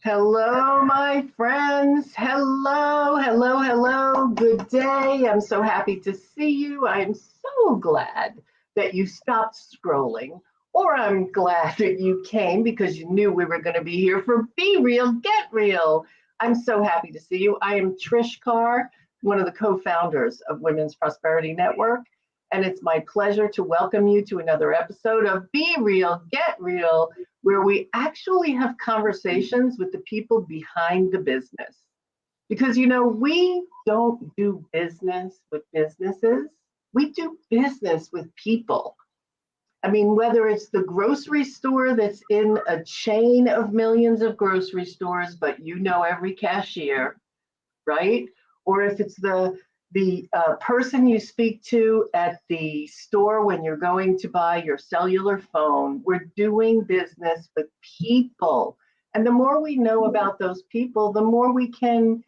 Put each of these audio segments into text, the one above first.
Hello, my friends. Hello, hello, hello. Good day. I'm so happy to see you. I am so glad that you stopped scrolling, or I'm glad that you came because you knew we were going to be here for Be Real, Get Real. I'm so happy to see you. I am Trish Carr, one of the co founders of Women's Prosperity Network, and it's my pleasure to welcome you to another episode of Be Real, Get Real, where we actually have conversations with the people behind the business. Because, we don't do business with businesses, we do business with people. I mean, whether it's the grocery store that's in a chain of millions of grocery stores, but you know every cashier, right? Or if it's the person you speak to at the store when you're going to buy your cellular phone. We're doing business with people. And the more we know about those people, the more we can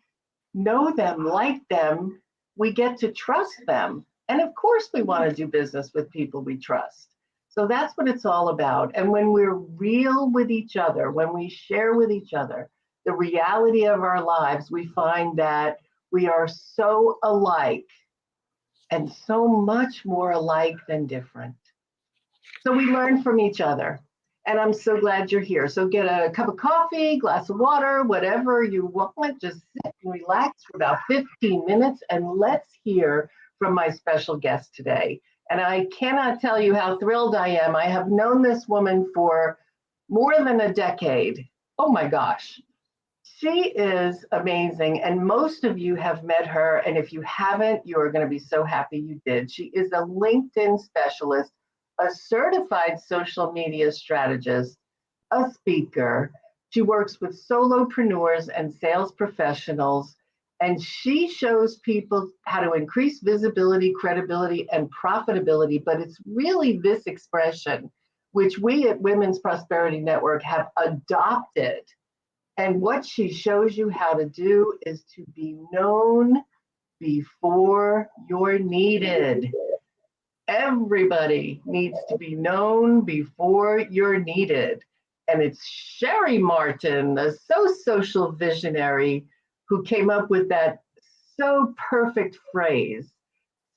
know them, like them, we get to trust them. And of course, we want to do business with people we trust. So that's what it's all about. And when we're real with each other, when we share with each other the reality of our lives, we find that we are so alike and so much more alike than different. So we learn from each other. And I'm so glad you're here. So get a cup of coffee, glass of water, whatever you want. Just sit and relax for about 15 minutes and let's hear from my special guest today. And I cannot tell you how thrilled I am. I have known this woman for more than a decade. Oh my gosh. She is amazing, and most of you have met her, and if you haven't, you are going to be so happy you did. She is a LinkedIn specialist, a certified social media strategist, a speaker. She works with solopreneurs and sales professionals, and she shows people how to increase visibility, credibility, and profitability, but it's really this expression, which we at Women's Prosperity Network have adopted. And what she shows you how to do is to be known before you're needed. Everybody needs to be known before you're needed. And it's Cheri Martin, a social visionary, who came up with that so perfect phrase.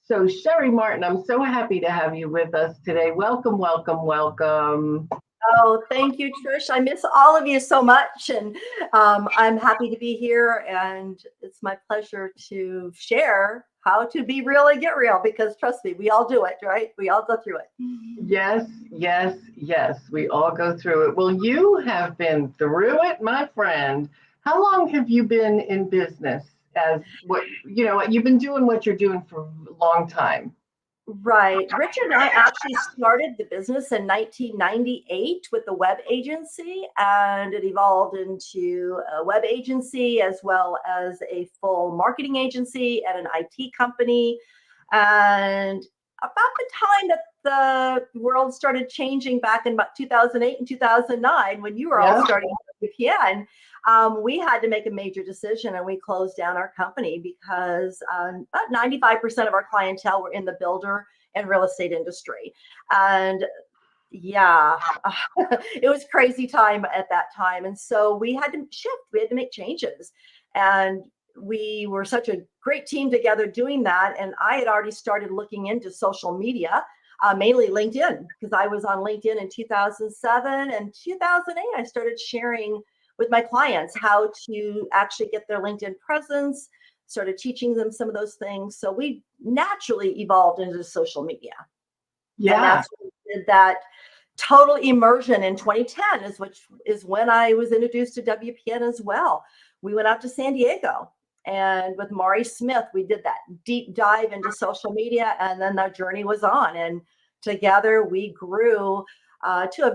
So Cheri Martin, I'm so happy to have you with us today. Welcome, welcome, welcome. Oh, thank you, Trish. I miss all of you so much, and I'm happy to be here. And it's my pleasure to share how to be real and get real. Because trust me, we all do it, right? We all go through it. Yes, yes, yes. We all go through it. Well, you have been through it, my friend. How long have you been in business? As what you've been doing what you're doing for a long time. Right. Richard and I actually started the business in 1998 with a web agency, and it evolved into a web agency as well as a full marketing agency and an IT company. And about the time that the world started changing back in about 2008 and 2009, when you were all starting WPN, we had to make a major decision, and we closed down our company because about 95% of our clientele were in the builder and real estate industry. And yeah, it was crazy time at that time. And so we had to shift, we had to make changes. And we were such a great team together doing that. And I had already started looking into social media, mainly LinkedIn, because I was on LinkedIn in 2007 and 2008. I started sharing with my clients how to actually get their LinkedIn presence, started teaching them some of those things. So we naturally evolved into social media. Yeah. And that's when we did that total immersion in 2010 which is when I was introduced to WPN as well. We went out to San Diego, and with Mari Smith, we did that deep dive into social media, and then our journey was on. And together we grew into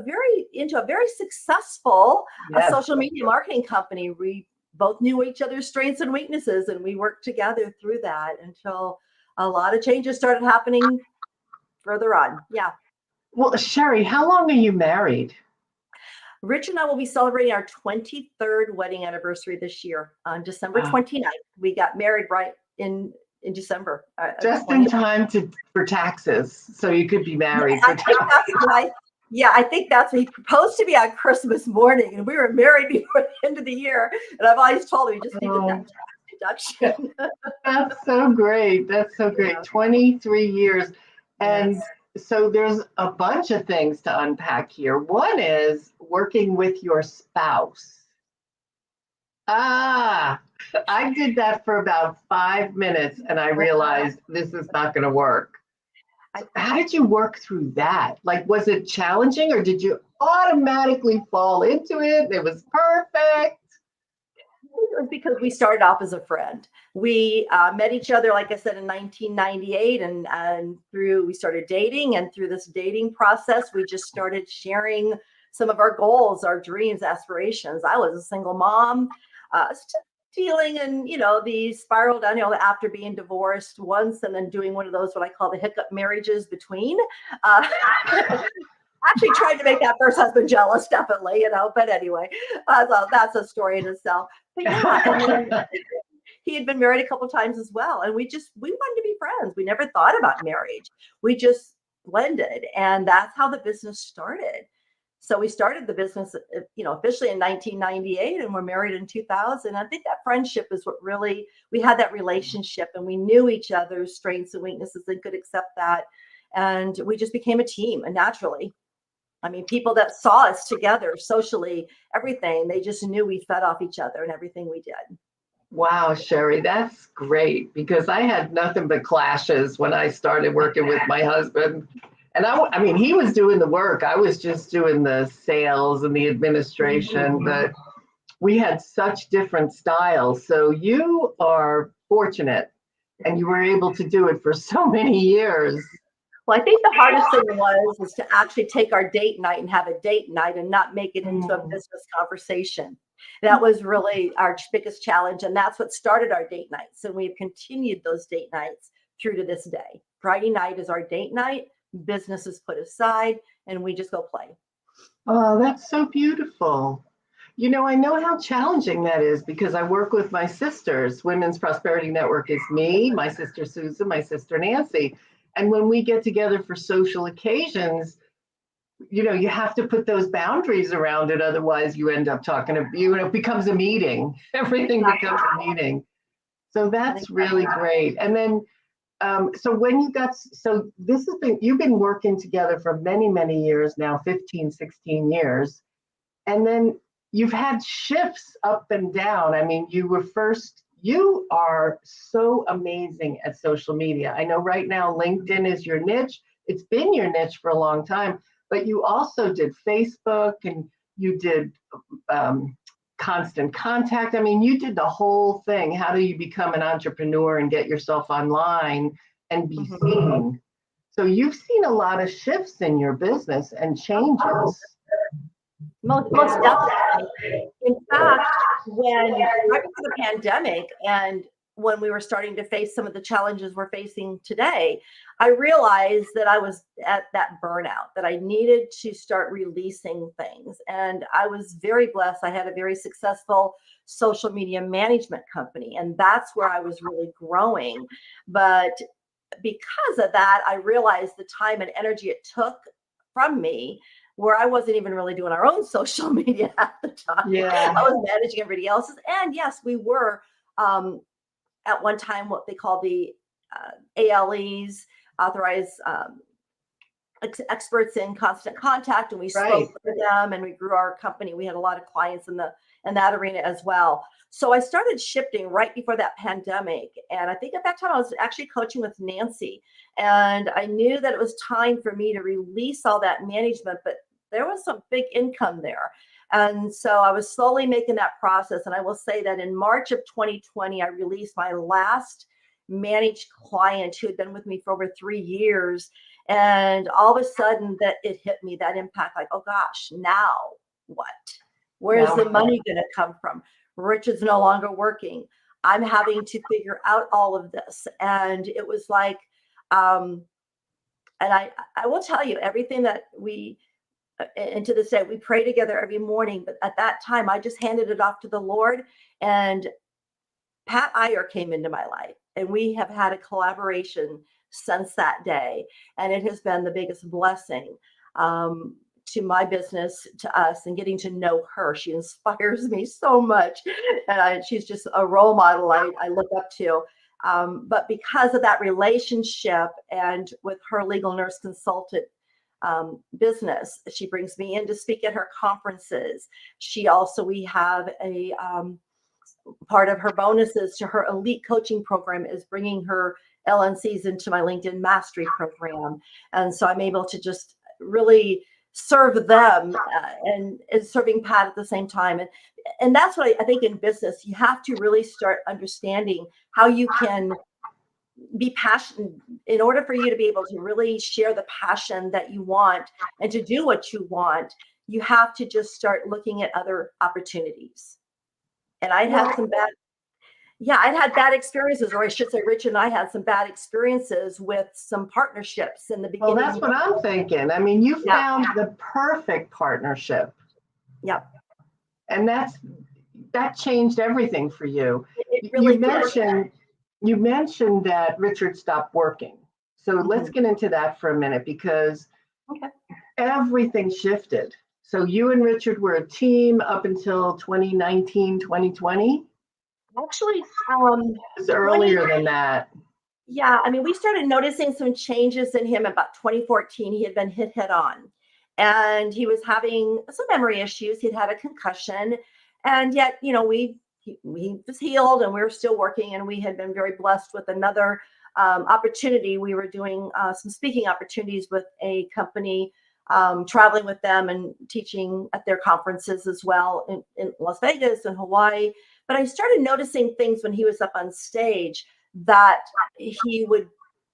a very successful social media marketing company. We both knew each other's strengths and weaknesses, and we worked together through that until a lot of changes started happening further on. Yeah. Well, Cheri, how long are you married? Rich and I will be celebrating our 23rd wedding anniversary this year on December 29th. We got married right in December. Just in time for taxes, so you could be married for taxes. Yeah, I think that's what he proposed to me on Christmas morning, and we were married before the end of the year. And I've always told him we just needed that Oh, tax deduction. that's so great. That's so great. Yeah. 23 years. And Yes. so there's a bunch of things to unpack here. One is working with your spouse. Ah, I did that for about 5 minutes and I realized this is not going to work. I How did you work through that? Like, was it challenging or did you automatically fall into it? It was perfect. It was because we started off as a friend. We met each other, like I said, in 1998, and through we started dating, and through this dating process, we just started sharing some of our goals, our dreams, aspirations. I was a single mom, still dealing in the spiral down, after being divorced once, and then doing one of those what I call the hiccup marriages between. Uh, Actually tried to make that first husband jealous, definitely, but anyway, so that's a story in itself. But yeah, and then he had been married a couple times as well, and we wanted to be friends. We never thought about marriage. We just blended, and that's how the business started. So we started the business, officially in 1998, and we're married in 2000. I think that friendship is what really we had that relationship, and we knew each other's strengths and weaknesses and could accept that, and we just became a team, and naturally. I mean, people that saw us together socially, everything, they just knew we fed off each other and everything we did. Wow, Cheri, that's great because I had nothing but clashes when I started working with my husband. And I mean, he was doing the work. I was just doing the sales and the administration, but we had such different styles. So you are fortunate and you were able to do it for so many years. Well, I think the hardest thing was is to actually take our date night and have a date night and not make it into a Mm. business conversation. That was really our biggest challenge, and that's what started our date nights. And we've continued those date nights through to this day. Friday night is our date night. Business is put aside, and we just go play. Oh, that's so beautiful. I know how challenging that is because I work with my sisters. Women's Prosperity Network is me, my sister Susan, my sister Nancy. And when we get together for social occasions, you have to put those boundaries around it. Otherwise, you end up talking to you, and it becomes a meeting. Everything becomes a meeting. So that's really great. And then, so when you got, so this has been, you've been working together for many, many years now, 15, 16 years. And then you've had shifts up and down. I mean, you are so amazing at social media. I know right now LinkedIn is your niche. It's been your niche for a long time, but you also did Facebook and you did constant contact. I mean, you did the whole thing. How do you become an entrepreneur and get yourself online and be seen? So you've seen a lot of shifts in your business and changes. Most definitely. In fact, when right before the pandemic and when we were starting to face some of the challenges we're facing today, I realized that I was at that burnout, that I needed to start releasing things. And I was very blessed. I had a very successful social media management company, and that's where I was really growing. But because of that, I realized the time and energy it took from me where I wasn't even really doing our own social media at the time. Yeah. I was managing everybody else's. And yes, we were at one time what they call the ALEs, authorized experts in constant contact, and we Right. spoke with them and we grew our company. We had a lot of clients in that arena as well. So I started shifting right before that pandemic. And I think at that time I was actually coaching with Nancy. And I knew that it was time for me to release all that management, but there was some big income there. And so I was slowly making that process. And I will say that in March of 2020, I released my last managed client who had been with me for over 3 years. And all of a sudden that it hit me, that impact, like, oh gosh, now what? Where's Now, the money going to come from? Richard's no longer working. I'm having to figure out all of this. And it was like, and I will tell you everything that and to this day, we pray together every morning. But at that time, I just handed it off to the Lord. And Pat Iyer came into my life, and we have had a collaboration since that day. And it has been the biggest blessing. to my business, to us, and getting to know her. She inspires me so much. And she's just a role model I look up to. But because of that relationship and with her legal nurse consultant business, she brings me in to speak at her conferences. We have a part of her bonuses to her elite coaching program is bringing her LNCs into my LinkedIn mastery program. And so I'm able to just really serve them and serving Pat at the same time. And that's what I think in business, you have to really start understanding how you can be passionate in order for you to be able to really share the passion that you want and to do what you want. You have to just start looking at other opportunities. And I'd had bad experiences, or I should say, Rich and I had some bad experiences with some partnerships in the beginning. Well, that's what I'm thinking. I mean, you found the perfect partnership. Yep. And that changed everything for you. It really You mentioned that Richard stopped working. So let's get into that for a minute, because everything shifted. So you and Richard were a team up until 2019, 2020? Actually, It's earlier than that. Yeah, I mean, we started noticing some changes in him about 2014. He had been hit head on, and he was having some memory issues. He'd had a concussion, and yet, he was healed, and we were still working. And we had been very blessed with another opportunity. We were doing some speaking opportunities with a company, traveling with them and teaching at their conferences as well in Las Vegas and Hawaii. But I started noticing things when he was up on stage that he would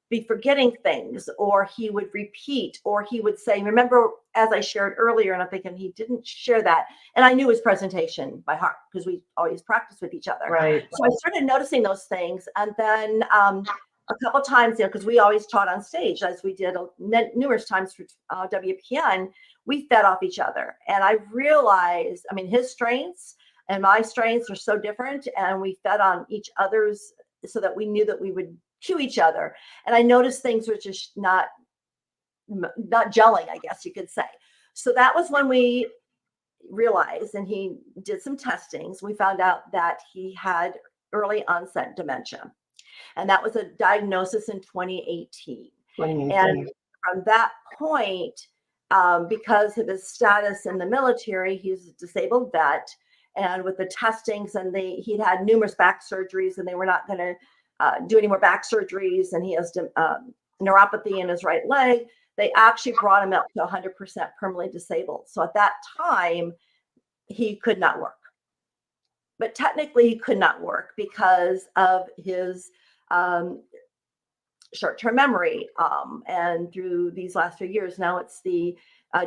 be forgetting things, or he would repeat, or he would say, remember, as I shared earlier, and I'm thinking he didn't share that. And I knew his presentation by heart because we always practiced with each other. Right. So I started noticing those things. And then a couple of times, because we always taught on stage, as we did numerous times for WPN, we fed off each other. And I realized, I mean, his strengths and my strengths are so different, and we fed on each other's so that we knew that we would cue each other. And I noticed things were just not gelling, I guess you could say. So that was when we realized, and he did some testings. We found out that he had early onset dementia. And that was a diagnosis in 2018. And from that point, because of his status in the military, he's a disabled vet. And with the testings, and he'd had numerous back surgeries, and they were not going to do any more back surgeries. And he has neuropathy in his right leg. They actually brought him up to 100% permanently disabled. So at that time, he could not work. But technically, he could not work because of his short-term memory. And through these last few years, now it's the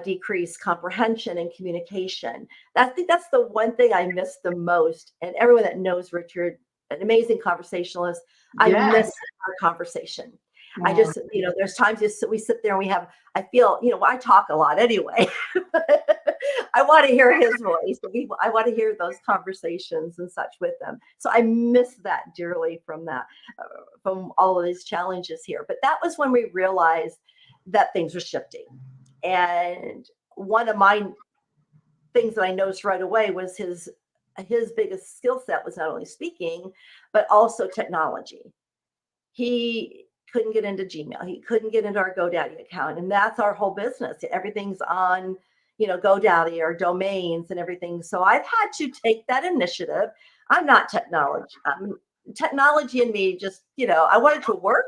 decreased comprehension and communication. I think that's the one thing I miss the most. And everyone that knows Richard, an amazing conversationalist, I miss our conversation. I just, there's times we sit there and I feel, I talk a lot anyway. I want to hear his voice. I want to hear those conversations and such with them. So I miss that dearly from all of these challenges here. But that was when we realized that things were shifting. And one of my things that I noticed right away was his biggest skill set was not only speaking, but also technology. He couldn't get into Gmail. He couldn't get into our GoDaddy account. And that's our whole business. Everything's on, GoDaddy or domains and everything. So I've had to take that initiative. I'm not technology. Technology in me just, I want it to work,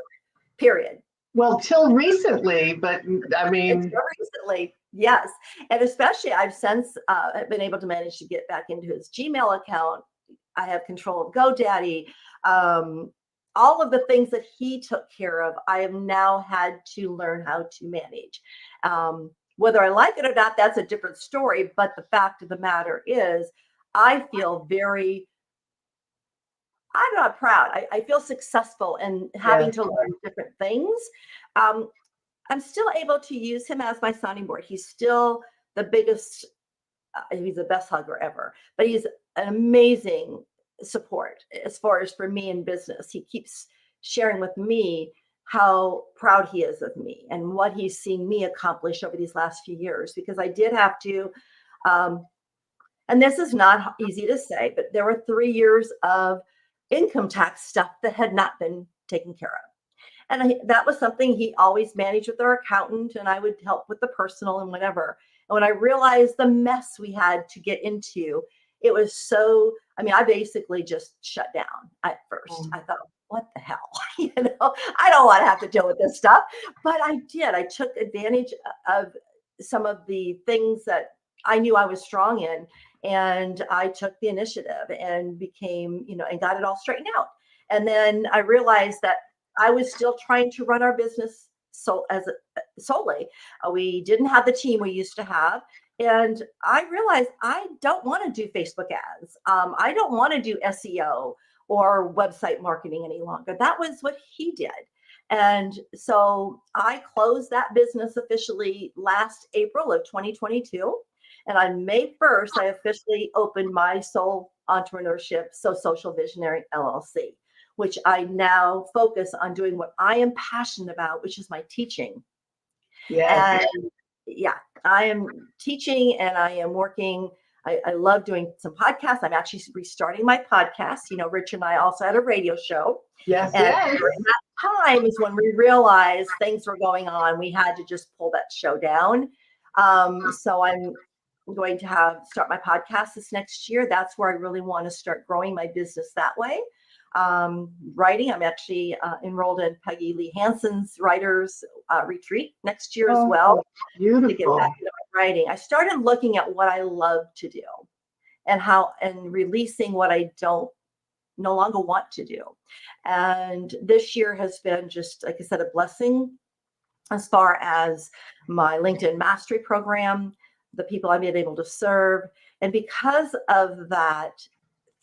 period. Well, till recently, but I mean. Until recently, yes. And especially I've since been able to manage to get back into his Gmail account. I have control of GoDaddy. All of the things that he took care of, I have now had to learn how to manage. Whether I like it or not, that's a different story. But the fact of the matter is, I feel I'm not proud. I feel successful in having to learn different things. I'm still able to use him as my sounding board. He's still the biggest, he's the best hugger ever, but he's an amazing support as far as for me in business. He keeps sharing with me how proud he is of me and what he's seen me accomplish over these last few years, because I did have to, and this is not easy to say, but there were 3 years of income tax stuff that had not been taken care of. And that was something he always managed with our accountant, and I would help with the personal and whatever. And when I realized the mess we had to get into, it was so, I mean, I basically just shut down at first. I thought, what the hell? I don't want to have to deal with this stuff. But I did. I took advantage of some of the things that I knew I was strong in. And I took the initiative and became, and got it all straightened out. And then I realized that I was still trying to run our business solely. We didn't have the team we used to have. And I realized I don't want to do Facebook ads. I don't want to do SEO or website marketing any longer. That was what he did. And so I closed that business officially last April of 2022. And on May 1st, I officially opened my sole entrepreneurship, So Social Visionary LLC, which I now focus on doing what I am passionate about, which is my teaching. Yes. And yeah, I am teaching and I am working. I love doing some podcasts. I'm actually restarting my podcast. Rich and I also had a radio show. Yes, And yes. during that time is when we realized things were going on. We had to just pull that show down. So I'm going to start my podcast this next year. That's where I really want to start growing my business that way. Writing, I'm actually enrolled in Peggy Lee Hansen's writers retreat next year as well. Beautiful. To get back into my writing. I started looking at what I love to do and releasing what I no longer want to do. And this year has been just, like I said, a blessing as far as my LinkedIn mastery program, the people I've been able to serve. And because of that,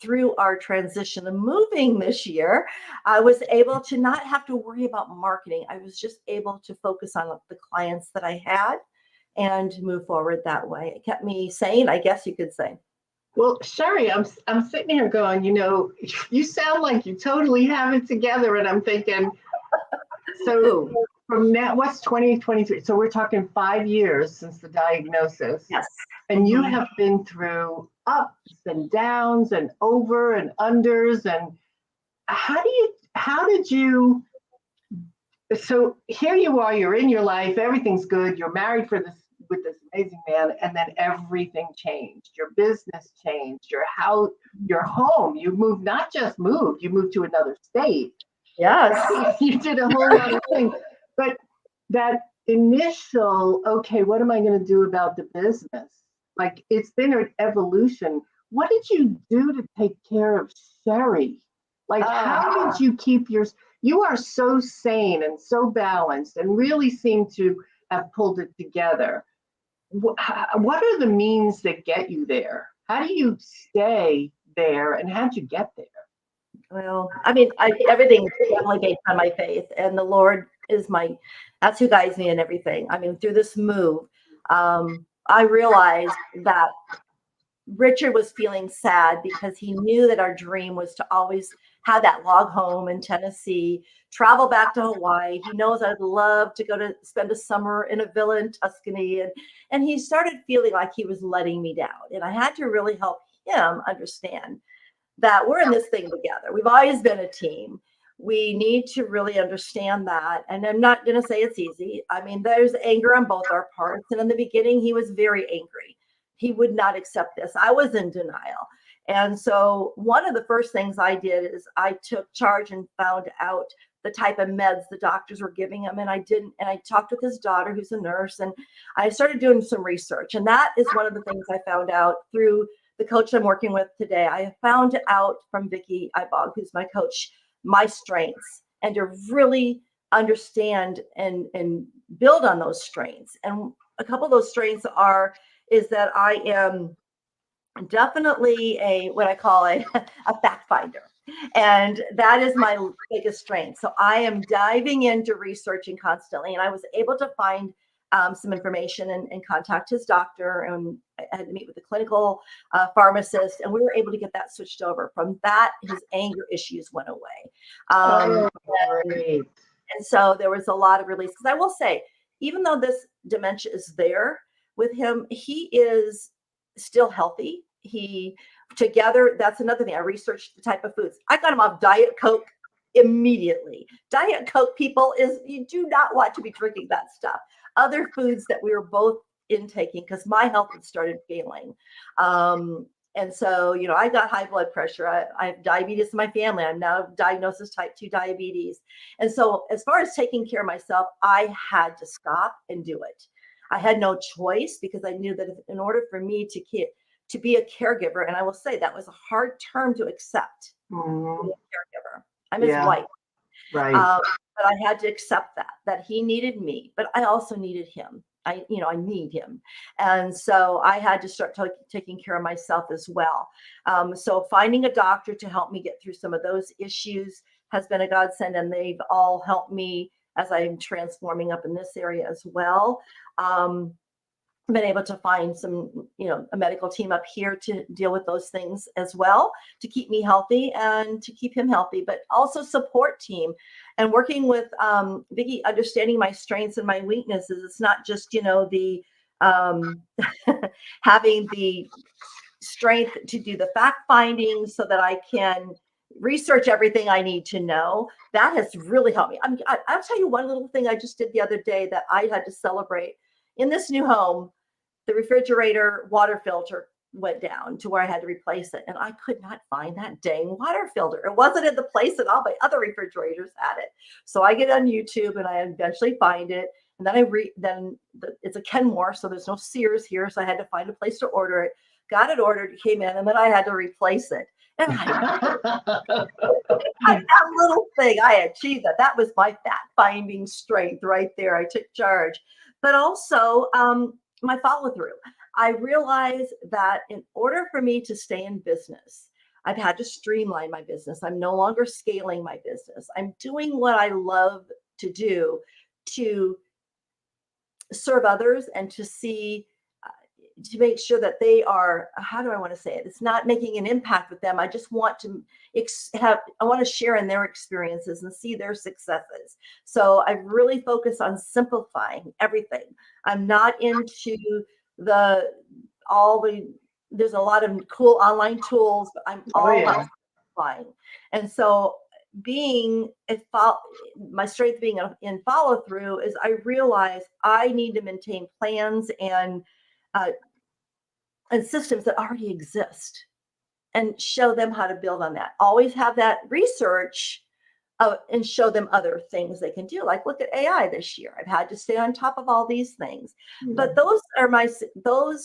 through our transition and moving this year, I was able to not have to worry about marketing. I was just able to focus on the clients that I had and move forward that way. It kept me sane, I guess you could say. Well, Cheri, I'm sitting here going, you sound like you totally have it together. And I'm thinking, so from now, what's 2023? So we're talking 5 years since the diagnosis. Yes. And you have been through ups and downs and over and unders. And how did you, so here you are, you're in your life, everything's good, you're married with this amazing man, and then everything changed. Your business changed, your house, your home. You moved, not just moved, you moved to another state. Yes. You did a whole lot of things. But that initial, okay, what am I going to do about the business? Like, it's been an evolution. What did you do to take care of Cheri? Like, how did you keep you are so sane and so balanced and really seem to have pulled it together. What are the means that get you there? How do you stay there, and how'd you get there? Well, I mean, everything is definitely based on my faith, and the Lord is that's who guides me in everything. I mean, through this move, I realized that Richard was feeling sad because he knew that our dream was to always have that log home in Tennessee, travel back to Hawaii. He knows I'd love to go to spend a summer in a villa in Tuscany. And he started feeling like he was letting me down. And I had to really help him understand that we're in this thing together. We've always been a team. We need to really understand that. And I'm not going to say it's easy. I mean, there's anger on both our parts. And in the beginning, he was very angry. He would not accept this. I was in denial. And so one of the first things I did is I took charge and found out the type of meds the doctors were giving him. And I talked with his daughter, who's a nurse, and I started doing some research. And that is one of the things I found out through the coach I'm working with today. I found out from Vicki Ibog, who's my coach, my strengths, and to really understand and build on those strengths. And a couple of those strengths is that I am definitely what I call a fact finder. And that is my biggest strength. So I am diving into researching constantly. And I was able to find some information and contact his doctor. And I had to meet with the clinical pharmacist. And we were able to get that switched over. From that, his anger issues went away. Great. And so there was a lot of release. Because I will say, even though this dementia is there with him, he is still healthy. Together, that's another thing. I researched the type of foods. I got him off Diet Coke immediately. Diet Coke, people, you do not want to be drinking that stuff. Other foods that we were both intaking because my health had started failing. And so, I got high blood pressure. I have diabetes in my family. I'm now diagnosed as type 2 diabetes. And so, as far as taking care of myself, I had to stop and do it. I had no choice because I knew that in order for me to be a caregiver, and I will say that was a hard term to accept, Mm-hmm. be a caregiver. I'm his wife. Right. But I had to accept that he needed me, but I also needed him. I need him. And so I had to start taking care of myself as well. So finding a doctor to help me get through some of those issues has been a godsend, and they've all helped me as I'm transforming up in this area as well. Been able to find some, a medical team up here to deal with those things as well, to keep me healthy and to keep him healthy, but also support team and working with Vicki, understanding my strengths and my weaknesses. It's not just, the having the strength to do the fact finding so that I can research everything I need to know. That has really helped me. I'll tell you one little thing I just did the other day that I had to celebrate. In this new home, the refrigerator water filter went down to where I had to replace it. And I could not find that dang water filter. It wasn't in the place that all my other refrigerators had it. So I get on YouTube and I eventually find it. And then it's a Kenmore, so there's no Sears here. So I had to find a place to order it. Got it ordered, it came in, and then I had to replace it. And that little thing, I achieved that. That was my fact finding strength right there. I took charge. But also, my follow through. I realized that in order for me to stay in business, I've had to streamline my business. I'm no longer scaling my business. I'm doing what I love to do to serve others and to make sure that they are, how do I want to say it? It's not making an impact with them. I just want to I want to share in their experiences and see their successes. So I really focus on simplifying everything. I'm not into there's a lot of cool online tools, but I'm all about simplifying. And so my strength being in follow through is I realize I need to maintain plans and systems that already exist and show them how to build on that. Always have that research and show them other things they can do. Like look at AI this year. I've had to stay on top of all these things, but those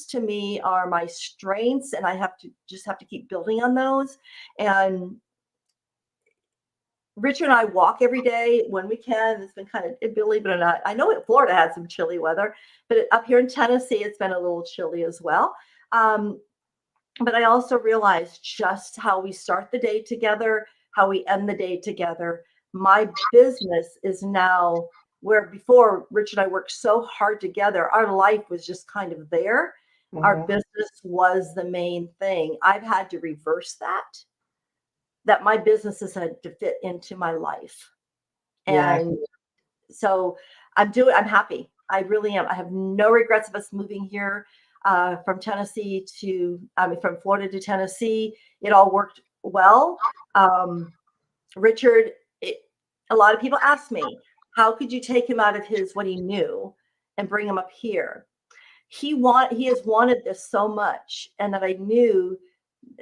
to me are my strengths, and I have to keep building on those. And Richard and I walk every day when we can. It's been kind of, believe it or not, I know Florida had some chilly weather, but up here in Tennessee, it's been a little chilly as well. But I also realized just how we start the day together, how we end the day together. My business is now where before Rich and I worked so hard together, our life was just kind of there. Mm-hmm. Our business was the main thing. I've had to reverse that my business has had to fit into my life. And so I'm happy. I really am. I have no regrets of us moving here from from Florida to Tennessee. It all worked well. Richard, a lot of people ask me, how could you take him out of what he knew and bring him up here? He has wanted this so much, and that I knew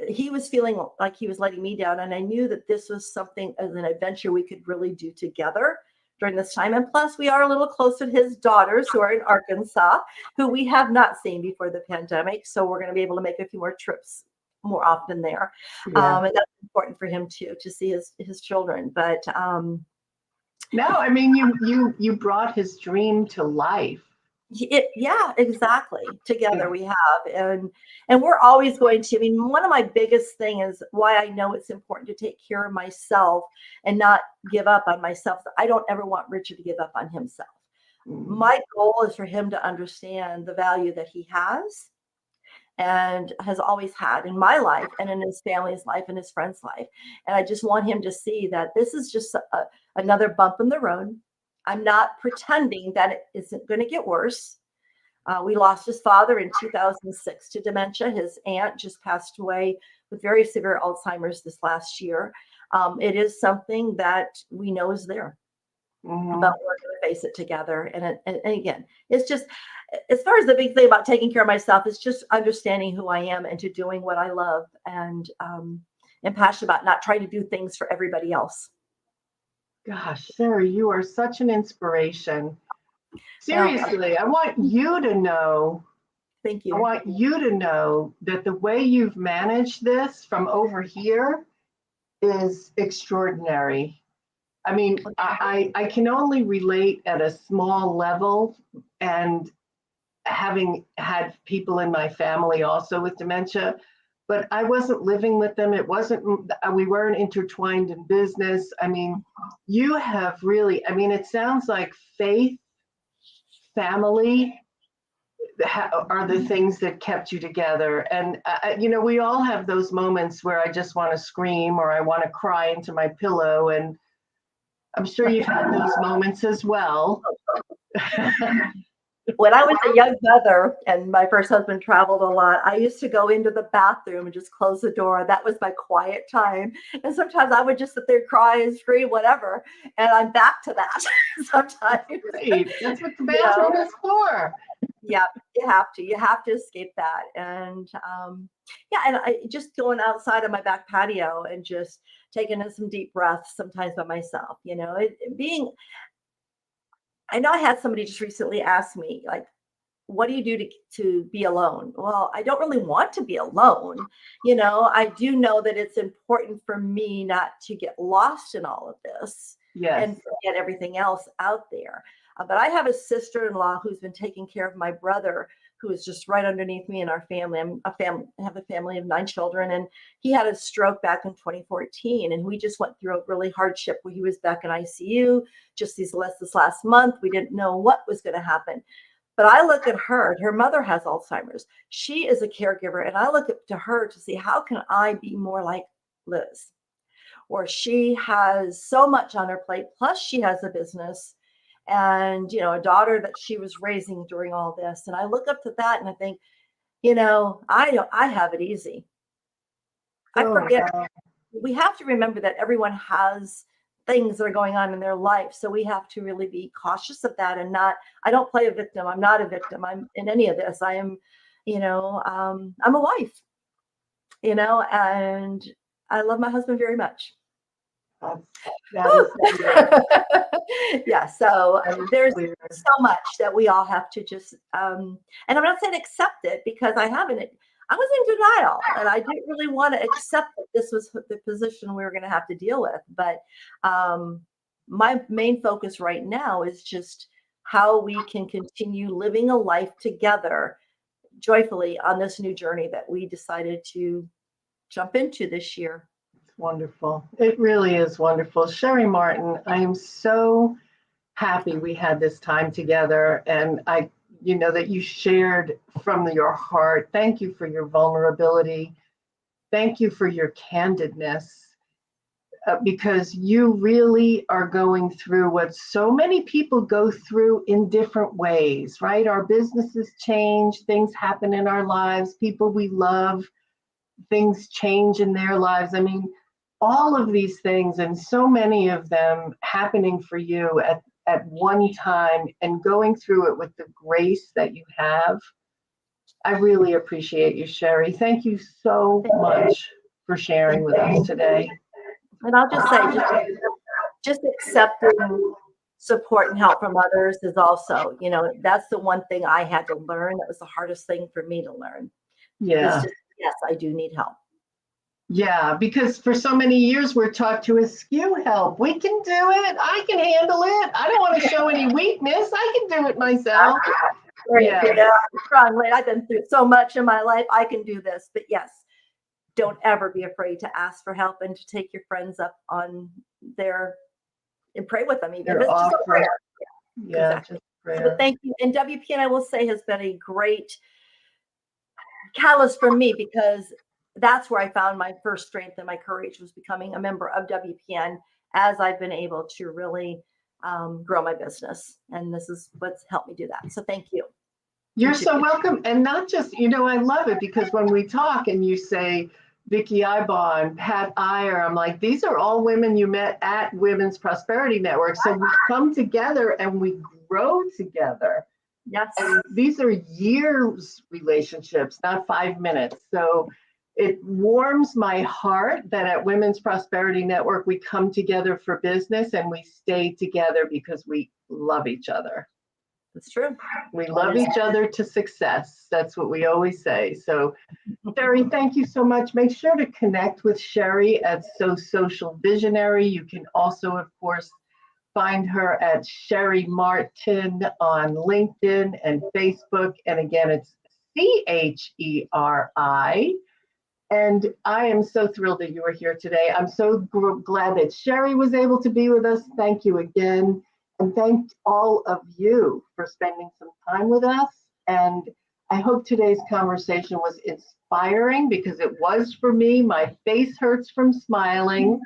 he was feeling like he was letting me down. And I knew that this was something as an adventure we could really do together during this time. And plus we are a little close with his daughters who are in Arkansas, who we have not seen before the pandemic. So we're going to be able to make a few more trips more often there. And that's important for him too, to see his children. But no, I mean, you brought his dream to life. Exactly. Together we have, and we're always going to. I mean, one of my biggest thing is why I know it's important to take care of myself and not give up on myself. I don't ever want Richard to give up on himself. My goal is for him to understand the value that he has and has always had in my life and in his family's life and his friends' life. And I just want him to see that this is just another bump in the road. I'm not pretending that it isn't going to get worse. We lost his father in 2006 to dementia. His aunt just passed away with very severe Alzheimer's this last year. It is something that we know is there, but we're going to face it together. And again, it's just, as far as the big thing about taking care of myself, it's just understanding who I am and to doing what I love and passionate about, not trying to do things for everybody else. Gosh, Cheri, you are such an inspiration. Well, Seriously, I want you to know, thank you. I want you to know that the way you've managed this from over here is extraordinary. I mean, I can only relate at a small level, and having had people in my family also with dementia, but I wasn't living with them. It wasn't, we weren't intertwined in business. I mean, you have really, I mean, it sounds like faith, family are the things that kept you together. And, you know, we all have those moments where I just want to scream or I want to cry into my pillow. And I'm sure you've had those moments as well. When I was a young mother and my first husband traveled a lot, I used to go into the bathroom and just close the door. That was my quiet time. And sometimes I would just sit there, cry and scream, whatever. And I'm back to that sometimes. Great. That's what the bathroom is for. Yeah, you have to escape that. And yeah, and I just going outside on my back patio and just taking in some deep breaths sometimes by myself, you know, I know I had somebody just recently ask me, like, what do you do to be alone? Well, I don't really want to be alone. You know, I do know that it's important for me not to get lost in all of this and forget everything else out there. But I have a sister-in-law who's been taking care of my brother, who is just right underneath me in our family. I have a family of 9 children, and he had a stroke back in 2014, and we just went through a really hardship where he was back in ICU just this last month. We didn't know what was going to happen. But I look at her mother has Alzheimer's. She is a caregiver, and I look to her to see how can I be more like Liz, or she has so much on her plate, plus she has a business and, you know, a daughter that she was raising during all this. And I look up to that and I think, you know, I have it easy. I forget. We have to remember that everyone has things that are going on in their life. So we have to really be cautious of that and I don't play a victim. I'm not a victim. I'm in any of this. I am, you know, I'm a wife, you know, and I love my husband very much. Yeah, so there's so much that we all have to just and I'm not saying accept it, because I was in denial and I didn't really want to accept that this was the position we were going to have to deal with. But my main focus right now is just how we can continue living a life together joyfully on this new journey that we decided to jump into this year. Wonderful. It really is wonderful. Cheri Martin, I am so happy we had this time together, and you know, that you shared from your heart. Thank you for your vulnerability. Thank you for your candidness, because you really are going through what so many people go through in different ways, right? Our businesses change, things happen in our lives, people we love, things change in their lives. I mean, all of these things, and so many of them happening for you at one time, and going through it with the grace that you have. I really appreciate you, Cheri. Thank you so much for sharing with us today. And I'll just say, just accepting support and help from others is also, you know, that's the one thing I had to learn. That was the hardest thing for me to learn. Yeah. Yes, I do need help. Yeah, because for so many years we're taught to eschew help. We can do it. I can handle it. I don't want to show any weakness. I can do it myself. Yeah. You know, strongly. I've been through so much in my life. I can do this. But yes, don't ever be afraid to ask for help and to take your friends up on their and pray with them. Even if it's just a prayer. Yeah, exactly. Just prayer. So thank you. And WPN, I will say, has been a great catalyst for me, because that's where I found my first strength and my courage, was becoming a member of WPN, as I've been able to really grow my business. And this is what's helped me do that. So thank you. You're so welcome. And not just, I love it because when we talk and you say Vicki Ibaugh and Pat Iyer, I'm like, these are all women you met at Women's Prosperity Network. So we come together and we grow together. Yes. And these are years relationships, not 5 minutes. So it warms my heart that at Women's Prosperity Network, we come together for business and we stay together because we love each other. That's true. We love each other to success. That's what we always say. So, Cheri, thank you so much. Make sure to connect with Cheri at So Social Visionary. You can also, of course, find her at Cheri Martin on LinkedIn and Facebook. And again, it's CHERI. And I am so thrilled that you are here today. I'm so glad that Cheri was able to be with us. Thank you again. And thank all of you for spending some time with us. And I hope today's conversation was inspiring because it was for me. My face hurts from smiling.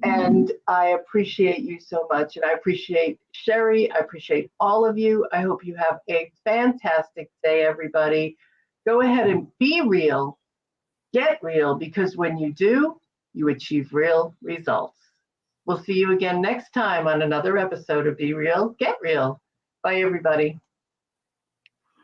And I appreciate you so much. And I appreciate Cheri. I appreciate all of you. I hope you have a fantastic day, everybody. Go ahead and be real. Get real, because when you do, you achieve real results. We'll see you again next time on another episode of Be Real, Get Real. Bye, everybody.